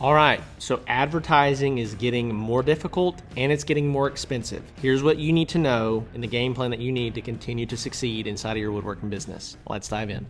All right, so advertising is getting more difficult and it's getting more expensive. Here's what you need to know and the game plan that you need to continue to succeed inside of your woodworking business. Let's dive in.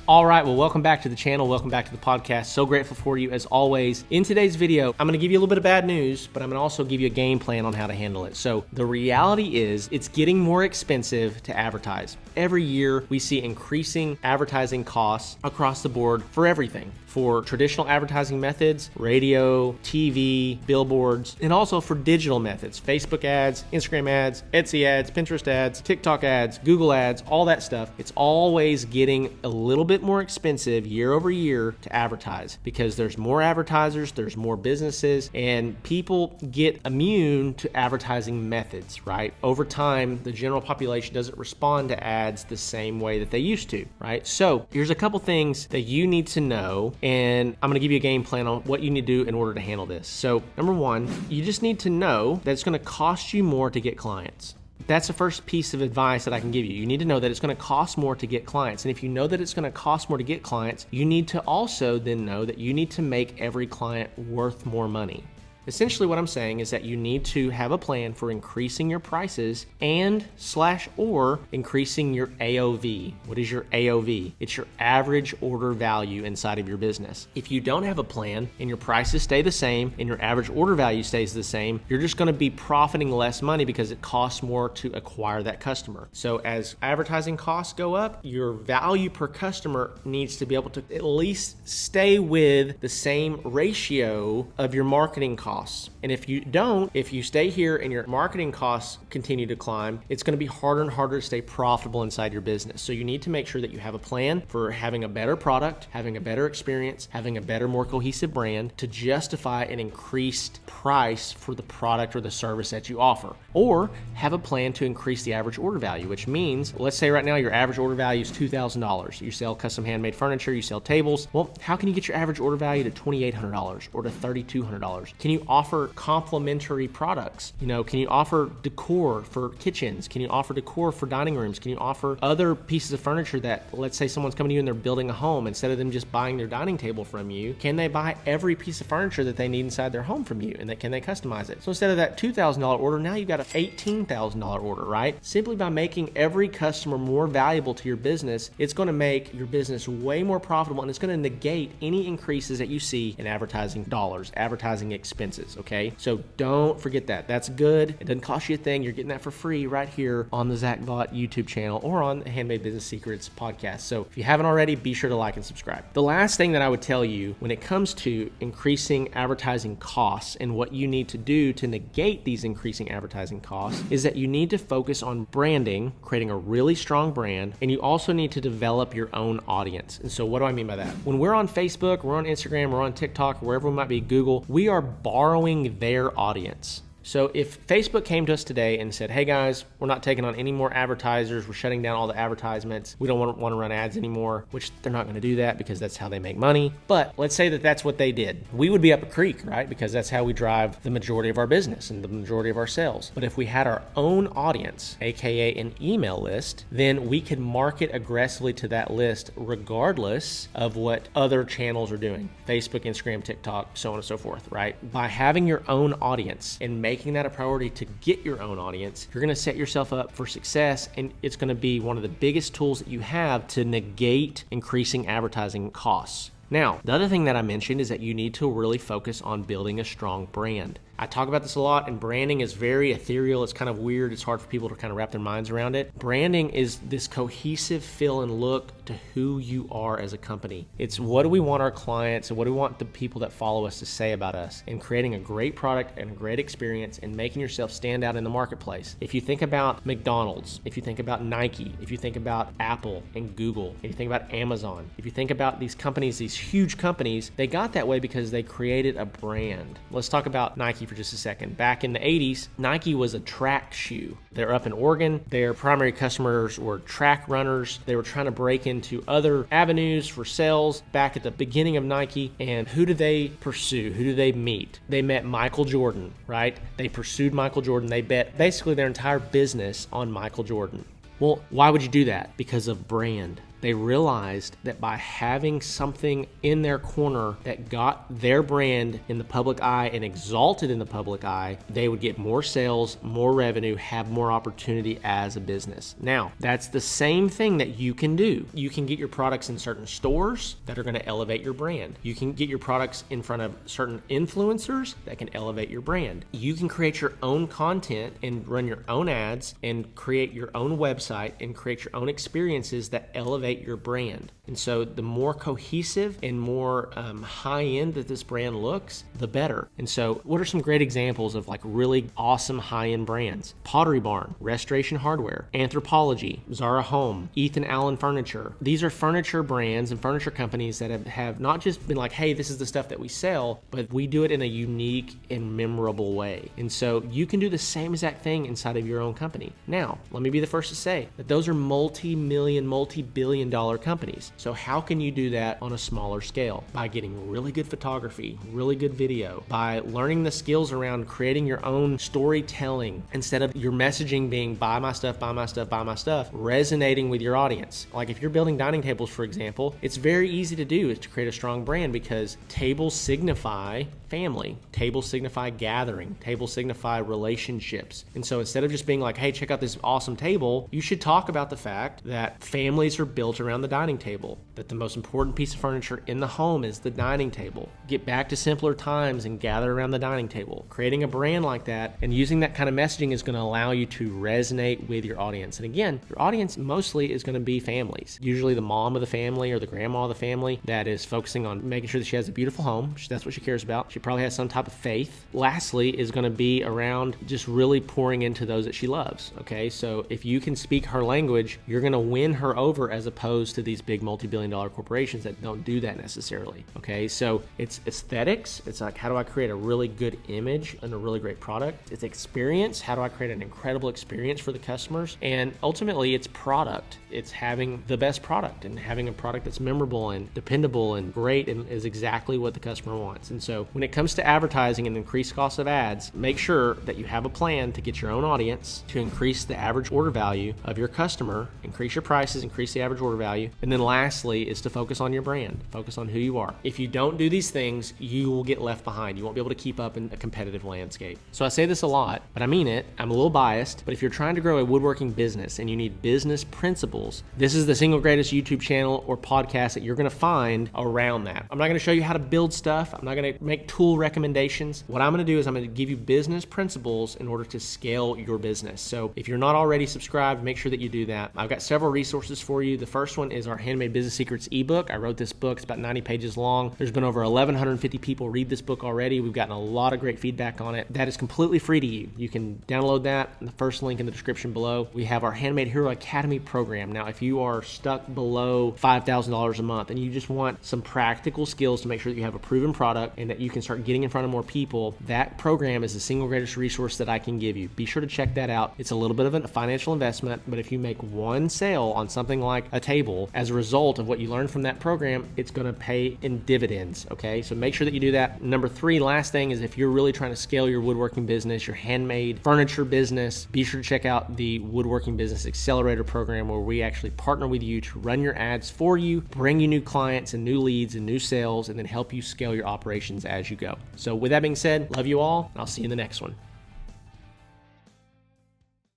All right, well, welcome back to the channel. Welcome back to the podcast. So grateful for you as always. In today's video, I'm gonna give you a little bit of bad news, but I'm gonna also give you a game plan on how to handle it. So the reality is it's getting more expensive to advertise. Every year we see increasing advertising costs across the board for everything. For traditional advertising methods, radio, TV, billboards, and also for digital methods, Facebook ads, Instagram ads, Etsy ads, Pinterest ads, TikTok ads, Google ads, all that stuff. It's always getting a little bit more expensive year over year to advertise because there's more advertisers, there's more businesses, and people get immune to advertising methods, right? Over time, the general population doesn't respond to ads the same way that they used to, right? So here's a couple things that you need to know, and I'm gonna give you a game plan on what you need to do in order to handle this. So number one, you just need to know that it's gonna cost you more to get clients. That's the first piece of advice that I can give you. You need to know that it's going to cost more to get clients. And if you know that it's going to cost more to get clients, you need to also then know that you need to make every client worth more money. Essentially what I'm saying is that you need to have a plan for increasing your prices and/or increasing your AOV. What is your AOV? It's your average order value inside of your business. If you don't have a plan and your prices stay the same and your average order value stays the same, you're just going to be profiting less money because it costs more to acquire that customer. So as advertising costs go up, your value per customer needs to be able to at least stay with the same ratio of your marketing costs. And if you don't, if you stay here and your marketing costs continue to climb, it's going to be harder and harder to stay profitable inside your business. So you need to make sure that you have a plan for having a better product, having a better experience, having a better, more cohesive brand to justify an increased price for the product or the service that you offer. Or have a plan to increase the average order value, which means, let's say right now your average order value is $2,000. You sell custom handmade furniture, you sell tables. Well, how can you get your average order value to $2,800 or to $3,200? Can you offer complementary products? Can you offer decor for kitchens? Can you offer decor for dining rooms? Can you offer other pieces of furniture that, let's say someone's coming to you and they're building a home, instead of them just buying their dining table from you, can they buy every piece of furniture that they need inside their home from you, and can they customize it? So instead of that $2,000 order, now you've got an $18,000 order, right? Simply by making every customer more valuable to your business, it's going to make your business way more profitable, and it's going to negate any increases that you see in advertising dollars, advertising expenses. Okay, so don't forget that. That's good. It doesn't cost you a thing. You're getting that for free right here on the Vaught YouTube channel or on the Handmade Business Secrets podcast. So if you haven't already, be sure to like and subscribe. The last thing that I would tell you when it comes to increasing advertising costs and what you need to do to negate these increasing advertising costs is that you need to focus on branding, creating a really strong brand, and you also need to develop your own audience. And so what do I mean by that? When we're on Facebook, we're on Instagram, we're on TikTok, wherever we might be, Google, we are borrowing their audience. So if Facebook came to us today and said, hey guys, we're not taking on any more advertisers, we're shutting down all the advertisements, we don't want to run ads anymore, which they're not going to do that because that's how they make money. But let's say that that's what they did. We would be up a creek, right? Because that's how we drive the majority of our business and the majority of our sales. But if we had our own audience, AKA an email list, then we could market aggressively to that list regardless of what other channels are doing. Facebook, Instagram, TikTok, so on and so forth, right? By having your own audience and making that a priority to get your own audience, you're going to set yourself up for success, and it's going to be one of the biggest tools that you have to negate increasing advertising costs. Now, the other thing that I mentioned is that you need to really focus on building a strong brand. I talk about this a lot, and branding is very ethereal. It's kind of weird. It's hard for people to kind of wrap their minds around it. Branding is this cohesive feel and look to who you are as a company. It's what do we want our clients and what do we want the people that follow us to say about us, and creating a great product and a great experience and making yourself stand out in the marketplace. If you think about McDonald's, if you think about Nike, if you think about Apple and Google, if you think about Amazon, if you think about these companies, these huge companies, they got that way because they created a brand. Let's talk about Nike for just a second. Back in the 80s, Nike was a track shoe. They're up in Oregon. Their primary customers were track runners. They were trying to break into other avenues for sales back at the beginning of Nike. And who did they pursue? Who did they meet? They met Michael Jordan, right? They pursued Michael Jordan. They bet basically their entire business on Michael Jordan. Well, why would you do that? Because of brand. They realized that by having something in their corner that got their brand in the public eye and exalted in the public eye, they would get more sales, more revenue, have more opportunity as a business. Now, that's the same thing that you can do. You can get your products in certain stores that are going to elevate your brand. You can get your products in front of certain influencers that can elevate your brand. You can create your own content and run your own ads and create your own website and create your own experiences that elevate your brand. And so the more cohesive and more high-end that this brand looks, the better. And so what are some great examples of like really awesome high-end brands? Pottery Barn, Restoration Hardware, Anthropology, Zara Home, Ethan Allen Furniture. These are furniture brands and furniture companies that have not just been like, hey, this is the stuff that we sell, but we do it in a unique and memorable way. And so you can do the same exact thing inside of your own company. Now, let me be the first to say that those are multi-million, multi-billion dollar companies. So how can you do that on a smaller scale? By getting really good photography, really good video, by learning the skills around creating your own storytelling instead of your messaging being buy my stuff, buy my stuff, buy my stuff, resonating with your audience. Like if you're building dining tables, for example, it's very easy to do is to create a strong brand because tables signify family, tables signify gathering, tables signify relationships. And so instead of just being like, hey, check out this awesome table, you should talk about the fact that families are built around the dining table, that the most important piece of furniture in the home is the dining table. Get back to simpler times and gather around the dining table. Creating a brand like that and using that kind of messaging is going to allow you to resonate with your audience. And again, your audience mostly is going to be families, usually the mom of the family or the grandma of the family that is focusing on making sure that she has a beautiful home. That's what she cares about. She probably has some type of faith. Lastly is going to be around just really pouring into those that she loves. Okay, so if you can speak her language, you're going to win her over as opposed to these big multi-billion dollar corporations that don't do that necessarily. Okay, so it's aesthetics. It's like, how do I create a really good image and a really great product? It's experience. How do I create an incredible experience for the customers? And ultimately, it's product. It's having the best product and having a product that's memorable and dependable and great and is exactly what the customer wants. And so when it comes to advertising and increased cost of ads, make sure that you have a plan to get your own audience, to increase the average order value of your customer, increase your prices, increase the average order value. And then lastly is to focus on your brand, focus on who you are. If you don't do these things, you will get left behind. You won't be able to keep up in a competitive landscape. So I say this a lot, but I mean it. I'm a little biased, but if you're trying to grow a woodworking business and you need business principles, this is the single greatest YouTube channel or podcast that you're going to find around that. I'm not going to show you how to build stuff. I'm not going to make tool recommendations. What I'm going to do is I'm going to give you business principles in order to scale your business. So if you're not already subscribed, make sure that you do that. I've got several resources for you. The first one is our Handmade Business Secrets ebook. I wrote this book. It's about 90 pages long. There's been over 1,150 people read this book already. We've gotten a lot of great feedback on it. That is completely free to you. You can download that in the first link in the description below. We have our Handmade Hero Academy program. Now, if you are stuck below $5,000 a month and you just want some practical skills to make sure that you have a proven product and that you can start getting in front of more people, that program is the single greatest resource that I can give you. Be sure to check that out. It's a little bit of a financial investment, but if you make one sale on something like a table as a result of what you learned from that program, it's going to pay in dividends. Okay, so make sure that you do that. Number three, last thing is if you're really trying to scale your woodworking business, your handmade furniture business, be sure to check out the Woodworking Business Accelerator program where we actually partner with you to run your ads for you, bring you new clients and new leads and new sales, and then help you scale your operations as you go. So with that being said, love you all, and I'll see you in the next one.